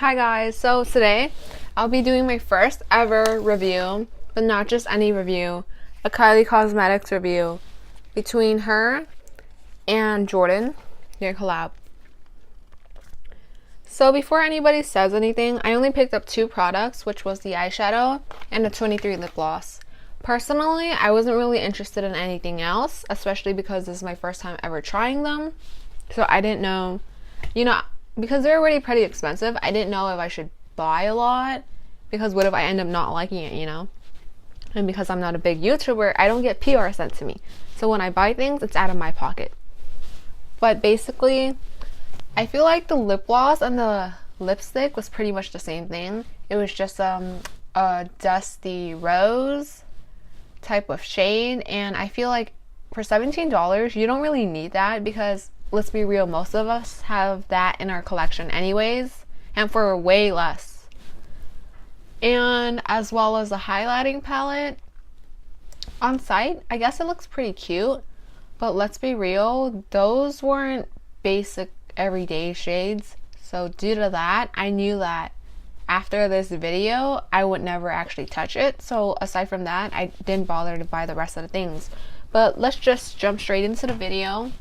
Hi guys, so today I'll be doing my first ever review, but not just any review, a Kylie Cosmetics review between her and Jordyn Collab. So before anybody says anything, I only picked up two products, which was the eyeshadow and the 23 lip gloss. Personally, I wasn't really interested in anything else, especially because this is my first time ever trying them. So I didn't know, because they're already pretty expensive, I didn't know if I should buy a lot, because what if I end up not liking it, And because I'm not a big YouTuber, I don't get PR sent to me. So when I buy things, it's out of my pocket. But basically, I feel like the lip gloss and the lipstick was pretty much the same thing. It was just a dusty rose type of shade, and I feel like for $17, you don't really need that because, let's be real, most of us have that in our collection anyways, and for way less. And as well as the highlighting palette. On site, I guess it looks pretty cute, but let's be real, those weren't basic everyday shades. So due to that, I knew that after this video, I would never actually touch it. So aside from that, I didn't bother to buy the rest of the things. But let's just jump straight into the video.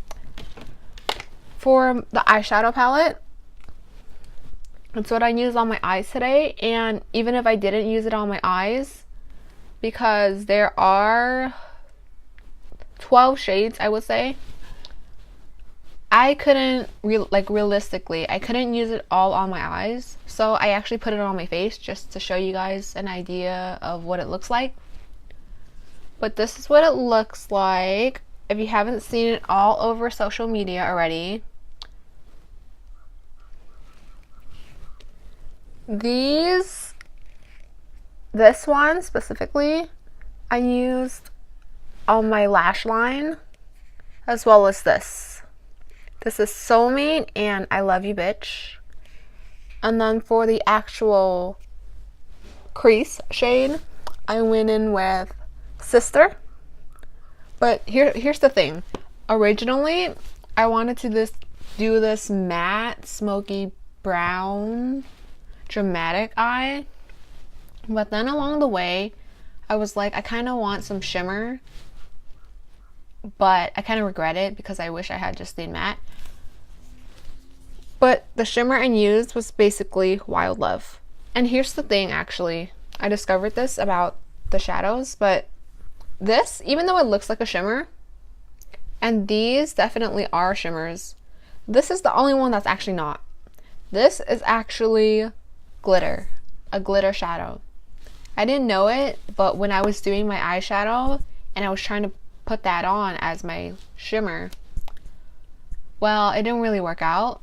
For the eyeshadow palette, that's what I used on my eyes today. And even if I didn't use it on my eyes, because there are 12 shades, I would say, I couldn't, realistically, I couldn't use it all on my eyes. So I actually put it on my face just to show you guys an idea of what it looks like. But this is what it looks like. If you haven't seen it all over social media already. This one specifically, I used on my lash line, as well as this. This is Soulmate and I Love You Bitch. And then for the actual crease shade, I went in with Sister. But here's the thing. Originally, I wanted to do this matte, smoky brown, dramatic eye. But then along the way, I was like, I kind of want some shimmer. But I kind of regret it because I wish I had just stayed matte. But the shimmer I used was basically Wild Love. And here's the thing, actually. I discovered this about the shadows, but this, even though it looks like a shimmer, and these definitely are shimmers, this is the only one that's actually not. This is actually glitter, a glitter shadow. I didn't know it, but when I was doing my eyeshadow and I was trying to put that on as my shimmer, well, it didn't really work out.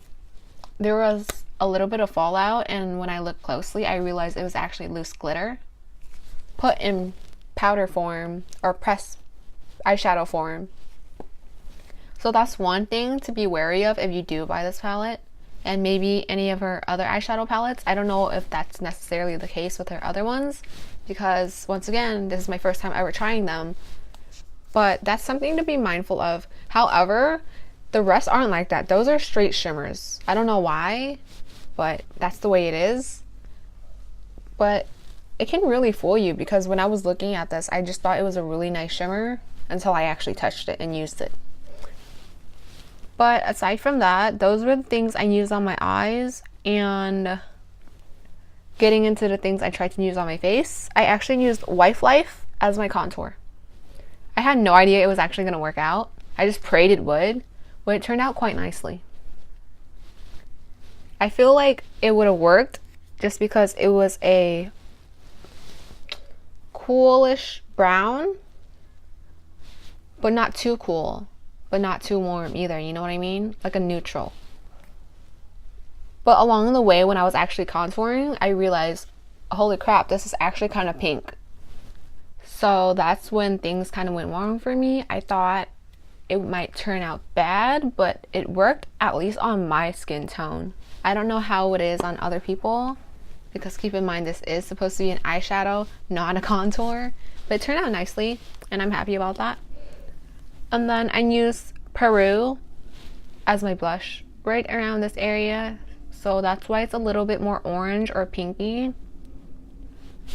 There was a little bit of fallout, and when I looked closely, I realized it was actually loose glitter put in powder form or pressed eyeshadow form. So that's one thing to be wary of if you do buy this palette, and maybe any of her other eyeshadow palettes. I don't know if that's necessarily the case with her other ones, because once again, this is my first time ever trying them. But that's something to be mindful of. However, the rest aren't like that. Those are straight shimmers. I don't know why, but that's the way it is. But it can really fool you, because when I was looking at this, I just thought it was a really nice shimmer until I actually touched it and used it. But aside from that, those were the things I used on my eyes. And getting into the things I tried to use on my face, I actually used Wife Life as my contour. I had no idea it was actually going to work out. I just prayed it would, but it turned out quite nicely. I feel like it would have worked just because it was a coolish brown, but not too cool, but not too warm either, you know what I mean? Like a neutral. But along the way, when I was actually contouring, I realized, holy crap, this is actually kind of pink. So that's when things kind of went wrong for me. I thought it might turn out bad, but it worked, at least on my skin tone. I don't know how it is on other people, because keep in mind, this is supposed to be an eyeshadow, not a contour. But it turned out nicely, and I'm happy about that. And then I used Peru as my blush right around this area, so that's why it's a little bit more orange or pinky.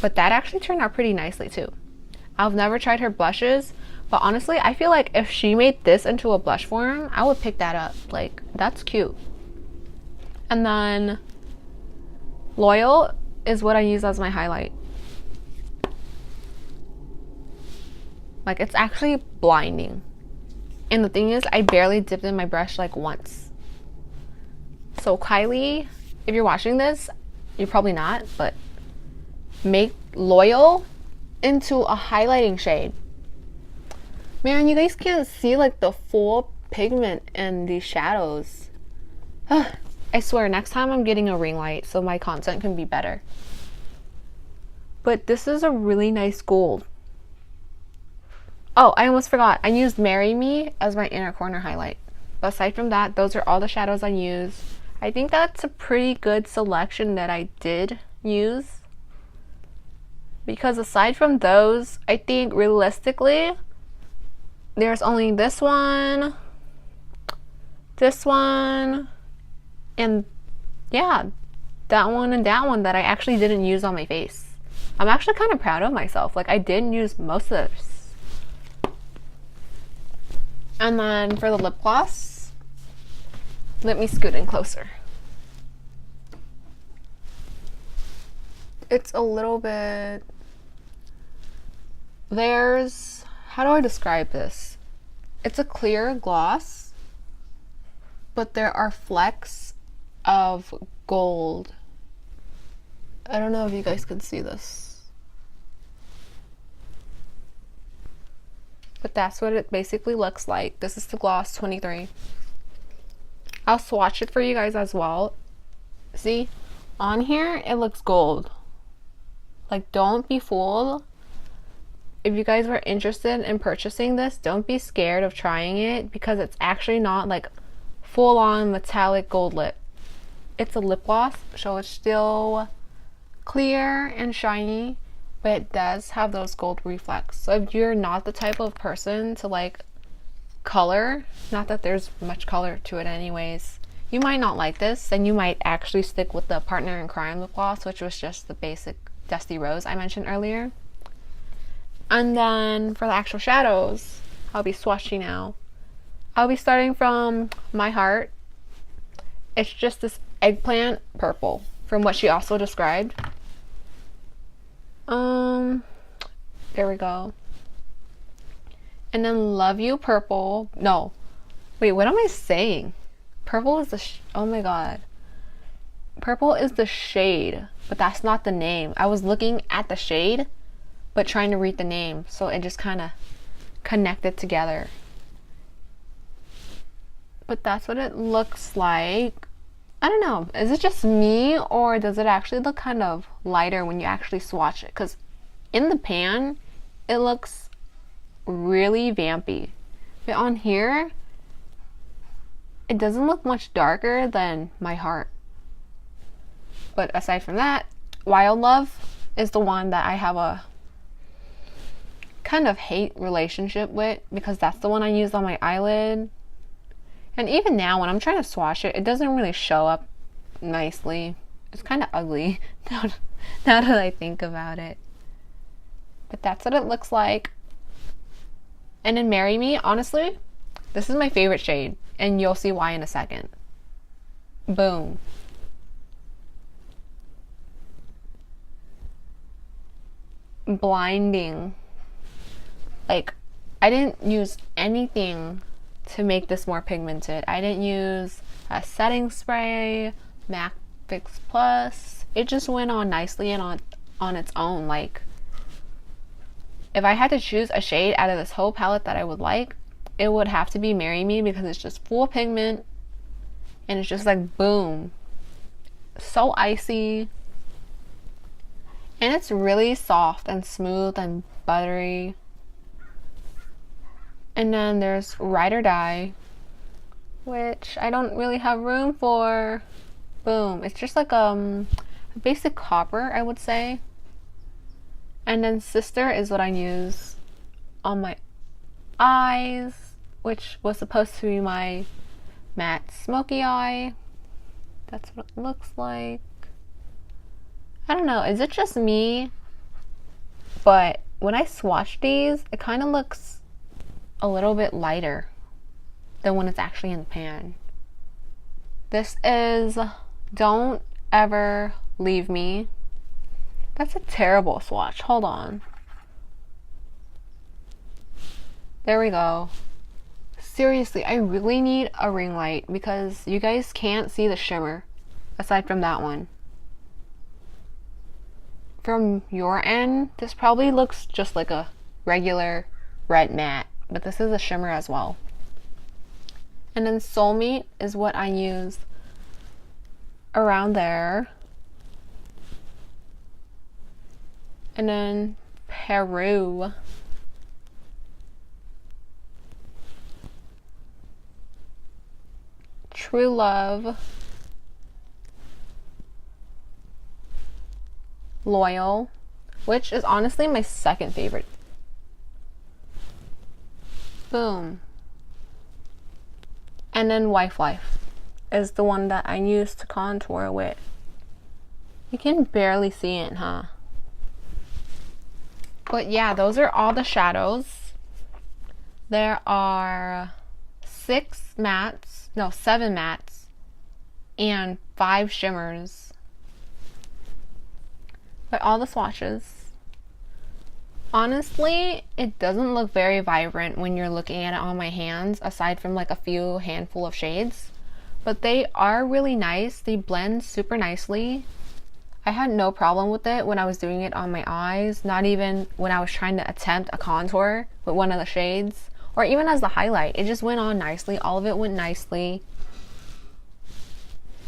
But that actually turned out pretty nicely too. I've never tried her blushes, but honestly, I feel like if she made this into a blush form, I would pick that up. Like, that's cute. And then Loyal is what I use as my highlight. Like, it's actually blinding. And the thing is, I barely dipped in my brush like once. So Kylie, if you're watching this, you're probably not, but make Loyal into a highlighting shade. Man, you guys can't see like the full pigment in these shadows. I swear, next time I'm getting a ring light so my content can be better. But this is a really nice gold. Oh, I almost forgot. I used Marry Me as my inner corner highlight. But aside from that, those are all the shadows I used. I think that's a pretty good selection that I did use. Because aside from those, I think realistically, there's only this one, and yeah, that one and that one that I actually didn't use on my face. I'm actually kind of proud of myself. Like, I didn't use most of this. And then for the lip gloss, let me scoot in closer. It's a little bit, how do I describe this? It's a clear gloss, but there are flecks of gold. I don't know if you guys can see this. But that's what it basically looks like. This is the gloss 23. I'll swatch it for you guys as well. See, on here it looks gold. Like, don't be fooled. If you guys were interested in purchasing this, don't be scared of trying it, because it's actually not like full-on metallic gold lip. It's a lip gloss, so it's still clear and shiny, but it does have those gold reflex. So if you're not the type of person to like color, not that there's much color to it anyways, you might not like this, and you might actually stick with the Partner in Crime lip gloss, which was just the basic Dusty Rose I mentioned earlier. And then for the actual shadows, I'll be swatching now. I'll be starting from My Heart. It's just this eggplant purple from what she also described. There we go. And then Love You Purple. No. Wait, what am I saying? Purple is the oh my god. Purple is the shade, but that's not the name. I was looking at the shade, but trying to read the name, so it just kind of connected together. But that's what it looks like. I don't know, is it just me, or does it actually look kind of lighter when you actually swatch it? Because in the pan, it looks really vampy. But on here, it doesn't look much darker than My Heart. But aside from that, Wild Love is the one that I have a kind of hate relationship with, because that's the one I used on my eyelid. And even now when I'm trying to swatch it, it doesn't really show up nicely. It's kind of ugly now that I think about it. But that's what it looks like. And in Marry Me, honestly, this is my favorite shade, and you'll see why in a second. Boom. Blinding. Like, I didn't use anything to make this more pigmented. I didn't use a setting spray, MAC Fix Plus. It just went on nicely and on its own. Like, if I had to choose a shade out of this whole palette that I would like, it would have to be Marry Me, because it's just full pigment and it's just like boom. So icy. And it's really soft and smooth and buttery. And then there's Ride or Die, which I don't really have room for. Boom. It's just like a basic copper, I would say. And then Sister is what I use on my eyes, which was supposed to be my matte smoky eye. That's what it looks like. I don't know, is it just me? But when I swatch these, it kind of looks a little bit lighter than when it's actually in the pan. This is Don't Ever Leave Me. That's a terrible swatch. Hold on. There we go. Seriously, I really need a ring light because you guys can't see the shimmer aside from that one. From your end, this probably looks just like a regular red matte, but this is a shimmer as well. And then Soulmate is what I use around there. And then Peru. True Love. Loyal, which is honestly my second favorite. Boom. And then Wife Life is the one that I use to contour with. You can barely see it, huh? But yeah, those are all the shadows. There are 7 mattes and 5 shimmers. But all the swatches. Honestly, it doesn't look very vibrant when you're looking at it on my hands, aside from like a few handful of shades. But they are really nice. They blend super nicely. I had no problem with it when I was doing it on my eyes, not even when I was trying to attempt a contour with one of the shades, or even as the highlight. It just went on nicely. All of it went nicely.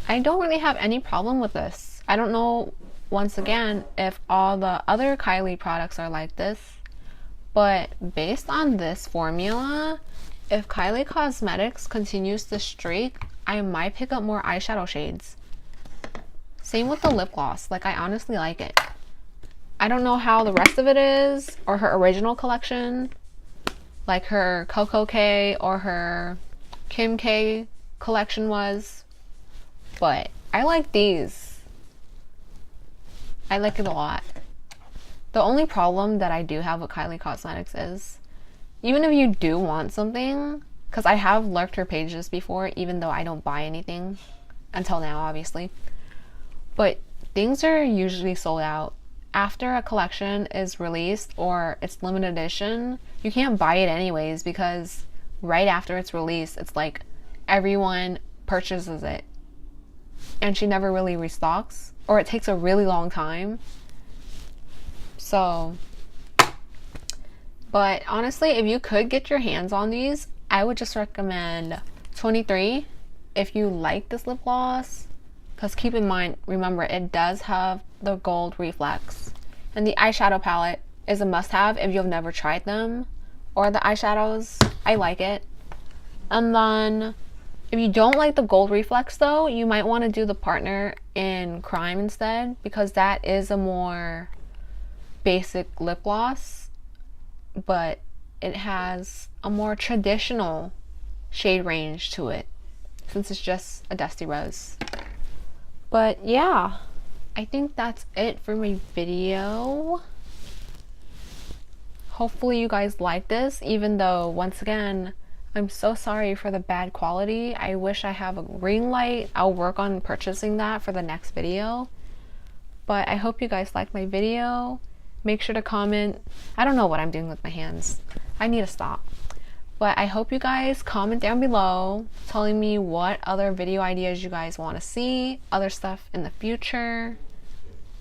I don't really have any problem with this. I don't know, once again, if all the other Kylie products are like this, but based on this formula, if Kylie Cosmetics continues this streak, I might pick up more eyeshadow shades. Same with the lip gloss. Like, I honestly like it. I don't know how the rest of it is, or her original collection, like her Coco K or her Kim K collection was, but I like these. I like it a lot. The only problem that I do have with Kylie Cosmetics is, even if you do want something, because I have lurked her pages before, even though I don't buy anything until now, obviously, but things are usually sold out. After a collection is released or it's limited edition, you can't buy it anyways, because right after it's released, it's like everyone purchases it and she never really restocks, or it takes a really long time. So, but honestly, if you could get your hands on these, I would just recommend 23 if you like this lip gloss, because keep in mind, remember, it does have the gold reflex. And the eyeshadow palette is a must-have if you've never tried them, or the eyeshadows. I like it. And then if you don't like the gold reflex though, you might want to do the Partner in Crime instead, because that is a more basic lip gloss, but it has a more traditional shade range to it, since it's just a dusty rose. But yeah, I think that's it for my video. Hopefully you guys like this, even though, once again, I'm so sorry for the bad quality. I wish I have a ring light. I'll work on purchasing that for the next video. But I hope you guys liked my video. Make sure to comment. I don't know what I'm doing with my hands. I need to stop. But I hope you guys comment down below telling me what other video ideas you guys want to see, other stuff in the future,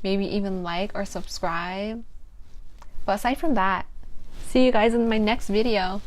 maybe even like or subscribe. But aside from that, see you guys in my next video.